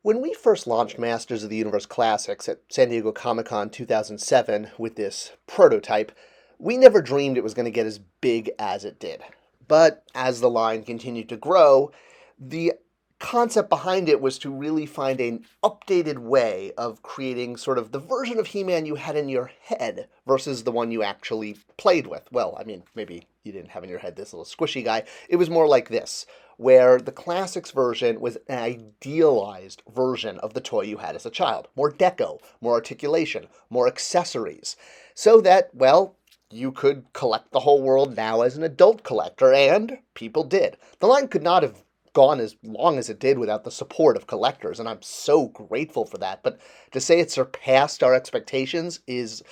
When we first launched Masters of the Universe Classics at San Diego Comic-Con 2007 with this prototype, we never dreamed it was going to get as big as it did. But as the line continued to grow, the concept behind it was to really find an updated way of creating sort of the version of He-Man you had in your head versus the one you actually played with. Well, I mean, maybe you didn't have in your head this little squishy guy. It was more like this, where the classics version was an idealized version of the toy you had as a child. More deco, more articulation, more accessories. So that, well, you could collect the whole world now as an adult collector, and people did. The line could not have gone as long as it did without the support of collectors, and I'm so grateful for that. But to say it surpassed our expectations is,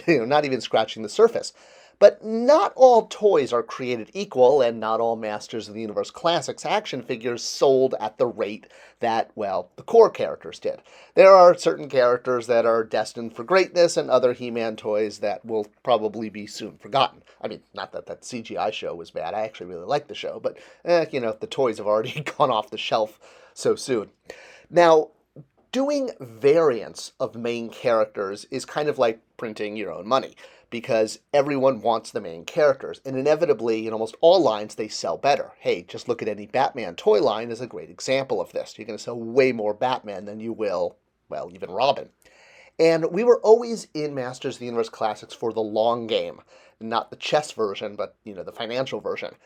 not even scratching the surface. But not all toys are created equal, and not all Masters of the Universe Classics action figures sold at the rate that, well, the core characters did. There are certain characters that are destined for greatness, and other He-Man toys that will probably be soon forgotten. I mean, not that that CGI show was bad. I actually really liked the show, but, the toys have already gone off the shelf so soon. Now, doing variants of main characters is kind of like printing your own money, because everyone wants the main characters, and inevitably, in almost all lines, they sell better. Hey, just look at any Batman toy line is a great example of this. You're going to sell way more Batman than you will, well, even Robin. And we were always in Masters of the Universe Classics for the long game, not the chess version, but, the financial version.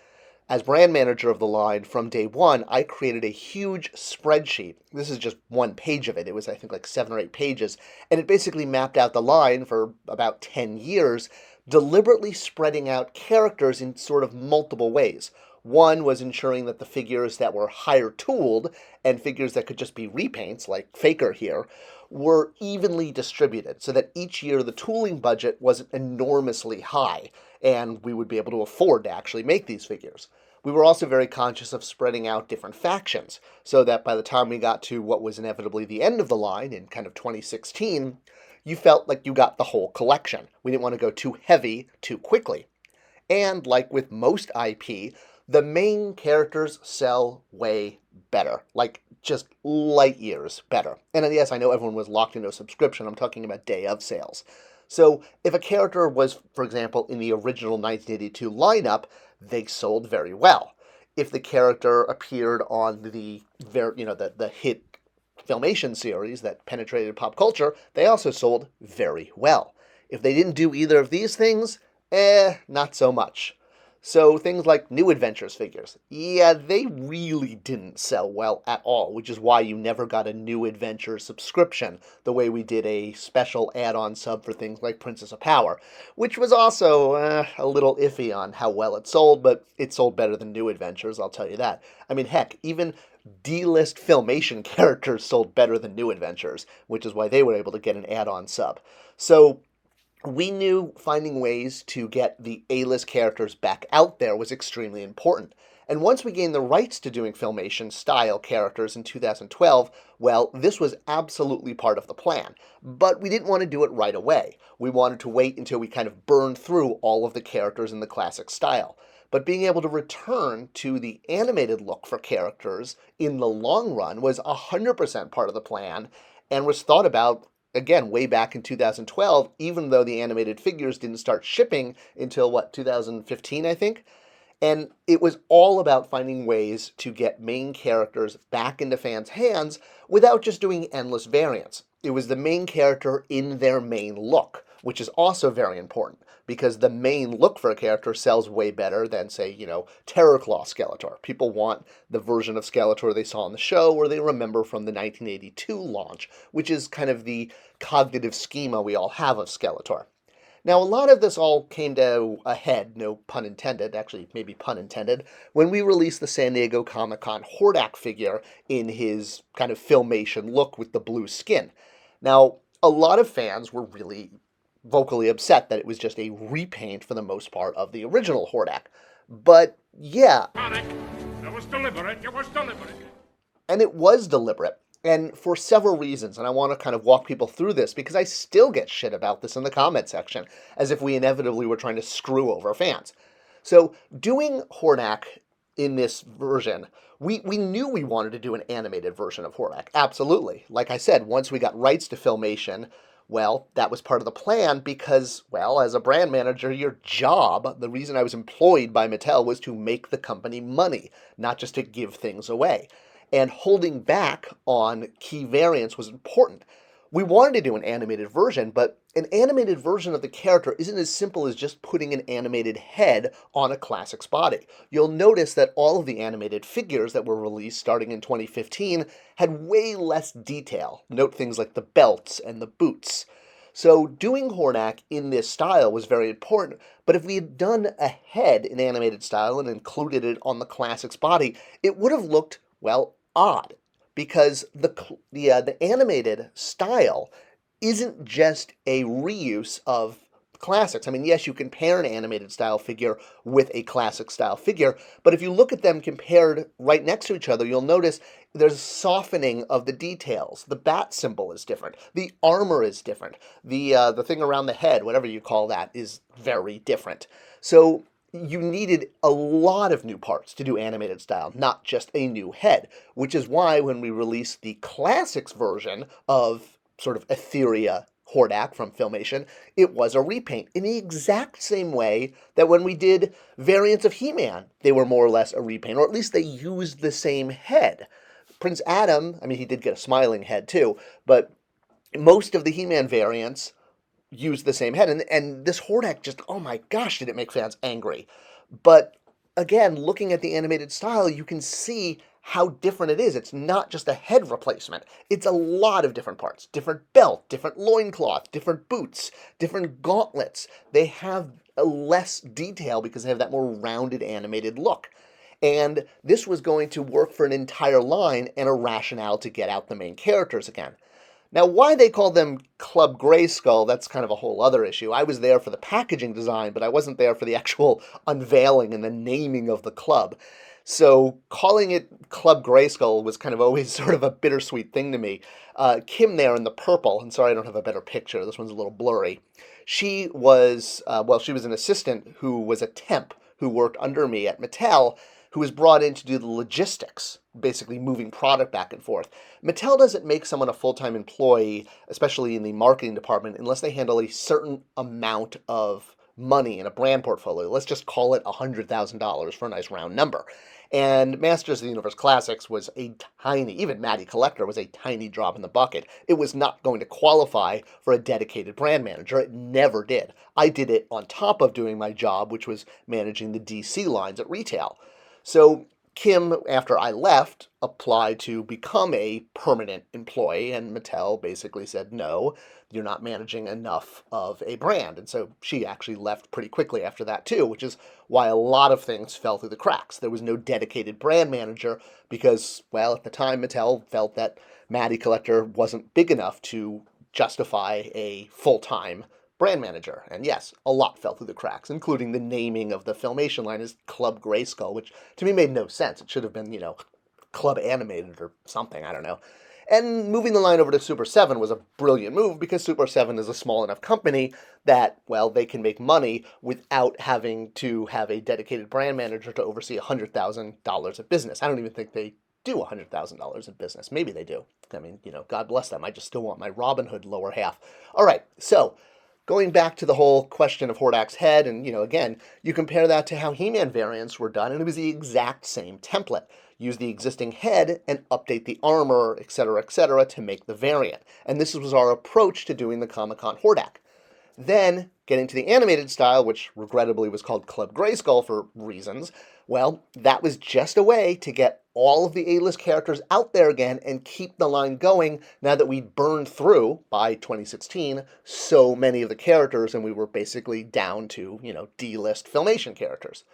As brand manager of the line from day one, I created a huge spreadsheet. This is just one page of it. It was, I think, like 7 or 8 pages. And it basically mapped out the line for about 10 years, deliberately spreading out characters in sort of multiple ways. One was ensuring that the figures that were higher tooled and figures that could just be repaints, like Faker here, were evenly distributed so that each year the tooling budget wasn't enormously high and we would be able to afford to actually make these figures. We were also very conscious of spreading out different factions so that by the time we got to what was inevitably the end of the line in kind of 2016, you felt like you got the whole collection. We didn't want to go too heavy too quickly. And like with most IP, the main characters sell way better, like just light years better. And yes, I know everyone was locked into a subscription. I'm talking about day of sales. So if a character was, for example, in the original 1982 lineup, they sold very well. If the character appeared on the hit Filmation series that penetrated pop culture, they also sold very well. If they didn't do either of these things, not so much. So things like New Adventures figures, they really didn't sell well at all, which is why you never got a New Adventures subscription, the way we did a special add-on sub for things like Princess of Power, which was also a little iffy on how well it sold, but it sold better than New Adventures, I'll tell you that. I mean, heck, even D-list Filmation characters sold better than New Adventures, which is why they were able to get an add-on sub. So we knew finding ways to get the A-list characters back out there was extremely important. And once we gained the rights to doing Filmation-style characters in 2012, well, this was absolutely part of the plan. But we didn't want to do it right away. We wanted to wait until we kind of burned through all of the characters in the classic style. But being able to return to the animated look for characters in the long run was 100% part of the plan and was thought about again, way back in 2012, even though the animated figures didn't start shipping until, 2015, I think? And it was all about finding ways to get main characters back into fans' hands without just doing endless variants. It was the main character in their main look, which is also very important, because the main look for a character sells way better than, say, Terrorclaw Skeletor. People want the version of Skeletor they saw on the show or they remember from the 1982 launch, which is kind of the cognitive schema we all have of Skeletor. Now, a lot of this all came to a head, no pun intended, actually maybe pun intended, when we released the San Diego Comic-Con Hordack figure in his kind of Filmation look with the blue skin. Now, a lot of fans were really vocally upset that it was just a repaint for the most part of the original Hordack. But yeah. It was deliberate. It was deliberate. And it was deliberate. And for several reasons, and I want to kind of walk people through this because I still get shit about this in the comment section, as if we inevitably were trying to screw over fans. So doing Hordack in this version. We knew we wanted to do an animated version of Hordack. Absolutely. Like I said, once we got rights to Filmation, well, that was part of the plan because, well, as a brand manager, your job, the reason I was employed by Mattel was to make the company money, not just to give things away. And holding back on key variants was important. We wanted to do an animated version, but an animated version of the character isn't as simple as just putting an animated head on a classic's body. You'll notice that all of the animated figures that were released starting in 2015 had way less detail. Note things like the belts and the boots. So doing Hordack in this style was very important, but if we had done a head in animated style and included it on the classic's body, it would have looked, well, odd. Because the animated style isn't just a reuse of classics. I mean, yes, you compare an animated style figure with a classic style figure, but if you look at them compared right next to each other, you'll notice there's softening of the details. The bat symbol is different. The armor is different. The thing around the head, whatever you call that, is very different. So you needed a lot of new parts to do animated style, not just a new head, which is why when we released the classics version of sort of Etheria Hordack from Filmation, it was a repaint in the exact same way that when we did variants of He-Man, they were more or less a repaint, or at least they used the same head. Prince Adam, I mean, he did get a smiling head too, but most of the He-Man variants use the same head. And this Hordack just, oh my gosh, did it make fans angry. But again, looking at the animated style, you can see how different it is. It's not just a head replacement. It's a lot of different parts. Different belt, different loincloth, different boots, different gauntlets. They have a less detail because they have that more rounded animated look. And this was going to work for an entire line and a rationale to get out the main characters again. Now, why they call them Club Grayskull, that's kind of a whole other issue. I was there for the packaging design, but I wasn't there for the actual unveiling and the naming of the club. So calling it Club Grayskull was kind of always sort of a bittersweet thing to me. Kim there in the purple, and sorry I don't have a better picture, this one's a little blurry. She was, she was an assistant who was a temp who worked under me at Mattel, who was brought in to do the logistics, basically moving product back and forth. Mattel doesn't make someone a full-time employee, especially in the marketing department, unless they handle a certain amount of money in a brand portfolio. Let's just call it $100,000 for a nice round number. And Masters of the Universe Classics was a tiny, even Matty Collector was a tiny drop in the bucket. It was not going to qualify for a dedicated brand manager. It never did. I did it on top of doing my job, which was managing the DC lines at retail. So Kim, after I left, applied to become a permanent employee, and Mattel basically said, no, you're not managing enough of a brand. And so she actually left pretty quickly after that too, which is why a lot of things fell through the cracks. There was no dedicated brand manager because, well, at the time Mattel felt that Matty Collector wasn't big enough to justify a full-time brand manager. And yes, a lot fell through the cracks, including the naming of the Filmation line as Club Grayskull, which to me made no sense. It should have been, Club Animated or something, I don't know. And moving the line over to Super 7 was a brilliant move because Super 7 is a small enough company that, well, they can make money without having to have a dedicated brand manager to oversee $100,000 of business. I don't even think they do $100,000 in business. Maybe they do. I mean, God bless them. I just still want my Robin Hood lower half. All right, so going back to the whole question of Hordack's head, and, again, you compare that to how He-Man variants were done, and it was the exact same template. Use the existing head and update the armor, etc., to make the variant. And this was our approach to doing the Comic-Con Hordack. Then, getting to the animated style, which regrettably was called Club Grayskull for reasons, well, that was just a way to get all of the A-list characters out there again and keep the line going now that we'd burned through, by 2016, so many of the characters and we were basically down to, D-list Filmation characters.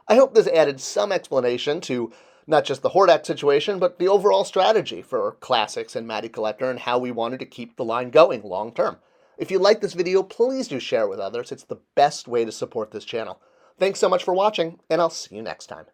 I hope this added some explanation to not just the Hordack situation, but the overall strategy for Classics and Matty Collector and how we wanted to keep the line going long term. If you like this video, please do share it with others. It's the best way to support this channel. Thanks so much for watching, and I'll see you next time.